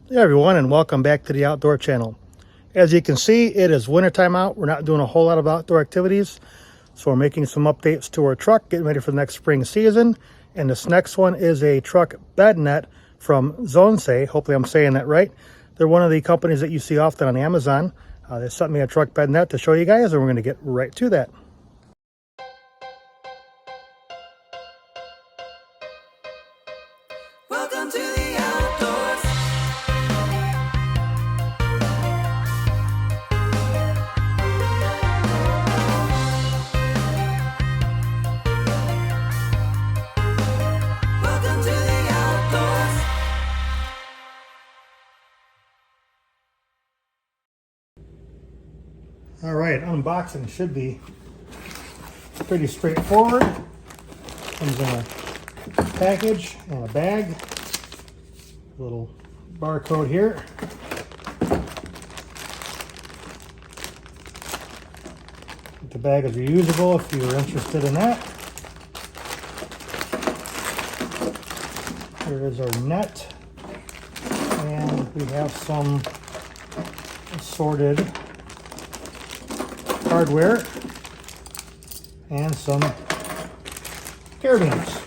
Hey everyone, and welcome back to the Outdoor Channel. As you can see, it is wintertime out. We're not doing a whole lot of outdoor activities, so we're making some updates to our truck, getting ready for the next spring season. And this next one is a truck bed net from ZOSANY. Hopefully I'm saying that right. They're one of the companies that you see often on Amazon. They sent me a truck bed net to show you guys, and we're going to get right to that. Welcome to the outdoors. Welcome to the outdoors. All right, unboxing should be pretty straightforward. Comes in a package and a bag. Little barcode here. The bag is reusable if you're interested in that. Here is our net, and we have some assorted hardware and some carabiners.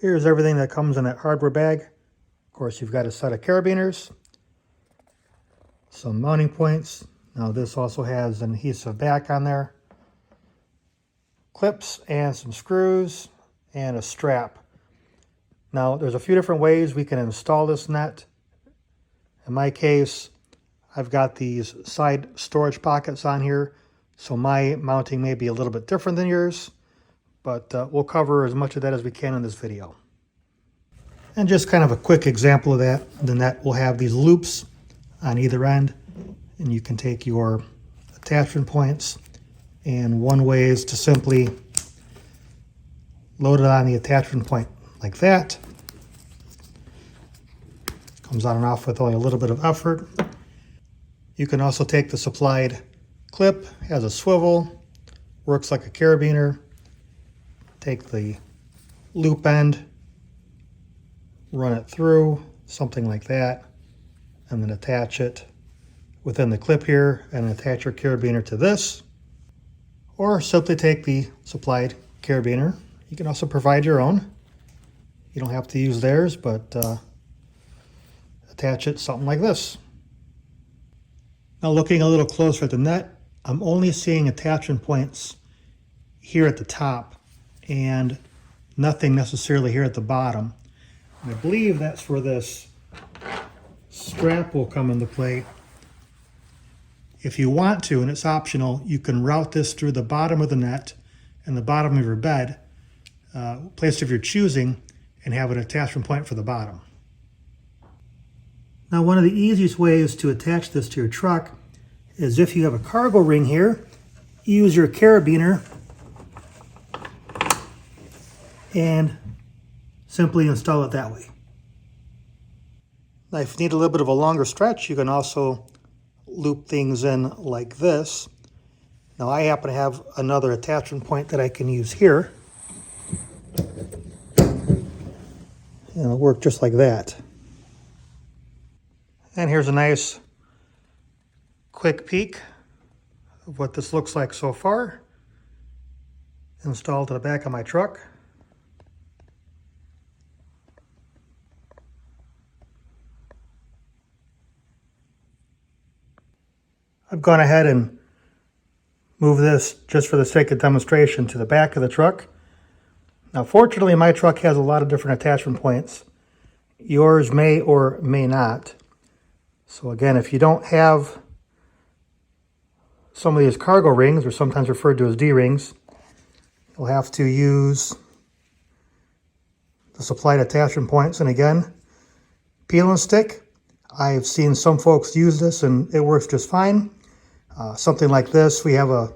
Here's everything that comes in that hardware bag. Of course, you've got a set of carabiners, some mounting points. Now this also has an adhesive back on there, clips and some screws and a strap. Now there's a few different ways we can install this net. In my case, I've got these side storage pockets on here, so my mounting may be a little bit different than yours, but we'll cover as much of that as we can in this video. And just kind of a quick example of that, the net will have these loops on either end, and you can take your attachment points, and one way is to simply load it on the attachment point like that. Comes on and off with only a little bit of effort. You can also take the supplied clip, has a swivel, works like a carabiner. Take the loop end, run it through, something like that, and then attach it within the clip here and attach your carabiner to this. Or simply take the supplied carabiner. You can also provide your own. You don't have to use theirs, but attach it something like this. Now looking a little closer at the net, I'm only seeing attachment points here at the top and nothing necessarily here at the bottom. And I believe that's where this strap will come into play. If you want to, and it's optional, you can route this through the bottom of the net and the bottom of your bed, place of your choosing, and have an attachment point for the bottom. Now, one of the easiest ways to attach this to your truck is if you have a cargo ring here, use your carabiner and simply install it that way. Now, if you need a little bit of a longer stretch, you can also loop things in like this. Now, I happen to have another attachment point that I can use here. And it'll work just like that. And here's a nice quick peek of what this looks like so far. Installed to the back of my truck. I've gone ahead and moved this just for the sake of demonstration to the back of the truck. Now fortunately my truck has a lot of different attachment points. Yours may or may not. So again, if you don't have some of these cargo rings, or sometimes referred to as D-rings, you'll have to use the supplied attachment points. And again, peel and stick. I've seen some folks use this and it works just fine. Something like this, we have a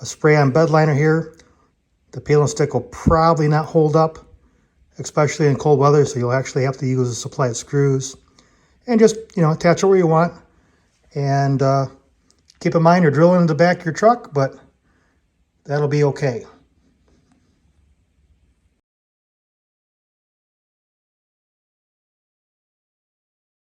spray-on bed liner here. The peel and stick will probably not hold up, especially in cold weather, so you'll actually have to use the supplied screws. And just, attach it where you want. And keep in mind you're drilling in the back of your truck, but that'll be okay.